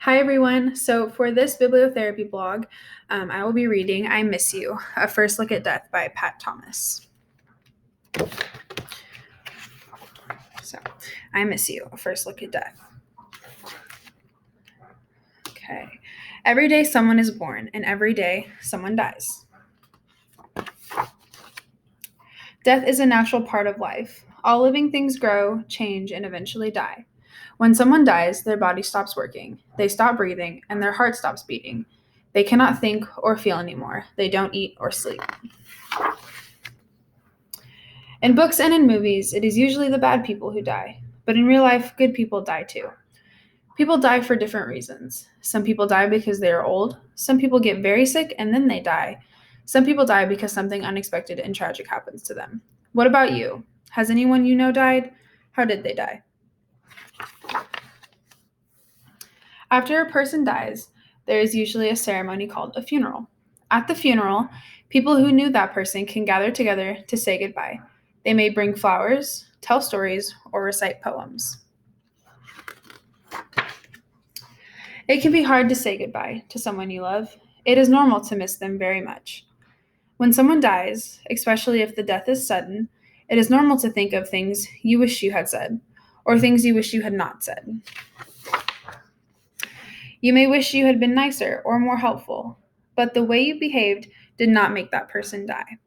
Hi, everyone. So, for this bibliotherapy blog, I will be reading I Miss You, A First Look at Death by Pat Thomas. So, I Miss You, A First Look at Death. Okay. Every day someone is born, and every day someone dies. Death is a natural part of life. All living things grow, change, and eventually die. When someone dies, their body stops working, they stop breathing, and their heart stops beating. They cannot think or feel anymore. They don't eat or sleep. In books and in movies, it is usually the bad people who die. But in real life, good people die too. People die for different reasons. Some people die because they are old. Some people get very sick and then they die. Some people die because something unexpected and tragic happens to them. What about you? Has anyone you know died? How did they die? After a person dies, there is usually a ceremony called a funeral. At the funeral, people who knew that person can gather together to say goodbye. They may bring flowers, tell stories, or recite poems. It can be hard to say goodbye to someone you love. It is normal to miss them very much. When someone dies, especially if the death is sudden, it is normal to think of things you wish you had said, or things you wish you had not said. You may wish you had been nicer or more helpful, but the way you behaved did not make that person die.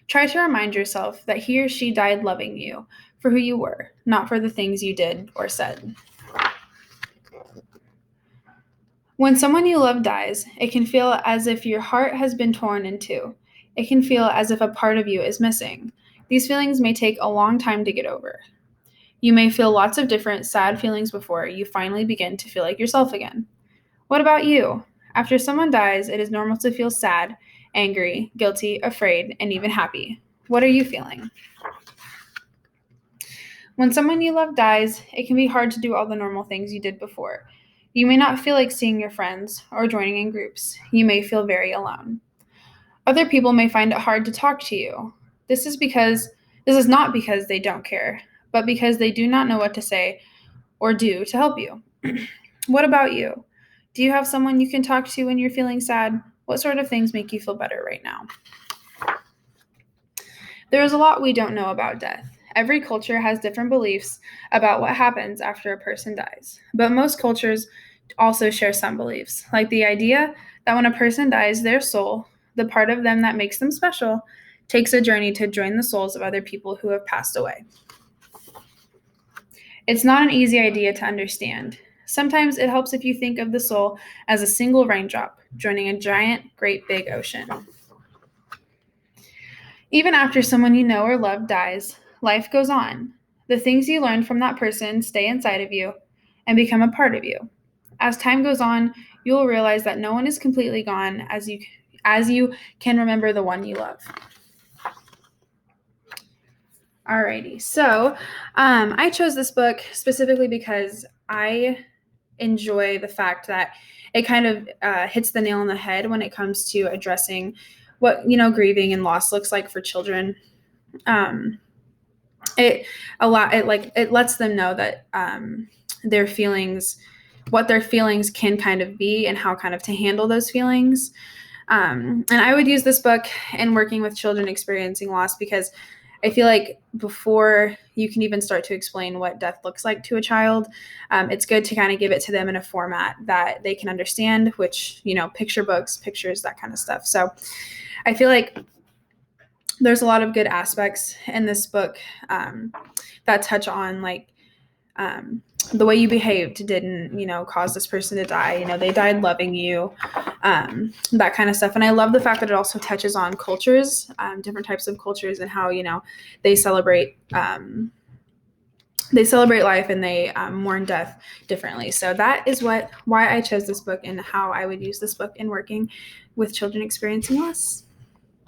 Try to remind yourself that he or she died loving you for who you were, not for the things you did or said. When someone you love dies, it can feel as if your heart has been torn in two. It can feel as if a part of you is missing. These feelings may take a long time to get over. You may feel lots of different sad feelings before you finally begin to feel like yourself again. What about you? After someone dies, it is normal to feel sad, angry, guilty, afraid, and even happy. What are you feeling? When someone you love dies, it can be hard to do all the normal things you did before. You may not feel like seeing your friends or joining in groups. You may feel very alone. Other people may find it hard to talk to you. This is not because they don't care, but because they do not know what to say or do to help you. What about you? Do you have someone you can talk to when you're feeling sad? What sort of things make you feel better right now? There is a lot we don't know about death. Every culture has different beliefs about what happens after a person dies, but most cultures also share some beliefs, like the idea that when a person dies, their soul, the part of them that makes them special, takes a journey to join the souls of other people who have passed away. It's not an easy idea to understand. Sometimes it helps if you think of the soul as a single raindrop joining a giant, great big ocean. Even after someone you know or love dies, life goes on. The things you learned from that person stay inside of you and become a part of you. As time goes on, you will realize that no one is completely gone as you can remember the one you love. Alrighty, so I chose this book specifically because I enjoy the fact that it kind of hits the nail on the head when it comes to addressing what grieving and loss looks like for children. It lets them know that their feelings, what their feelings can kind of be, and how kind of to handle those feelings. And I would use this book in working with children experiencing loss because I feel like before you can even start to explain what death looks like to a child, it's good to kind of give it to them in a format that they can understand, which, picture books, pictures, that kind of stuff. So I feel like there's a lot of good aspects in this book that touch on the way you behaved didn't, cause this person to die. They died loving you, that kind of stuff. And I love the fact that it also touches on cultures, different types of cultures, and how, they celebrate life and they mourn death differently. So that is why I chose this book and how I would use this book in working with children experiencing loss.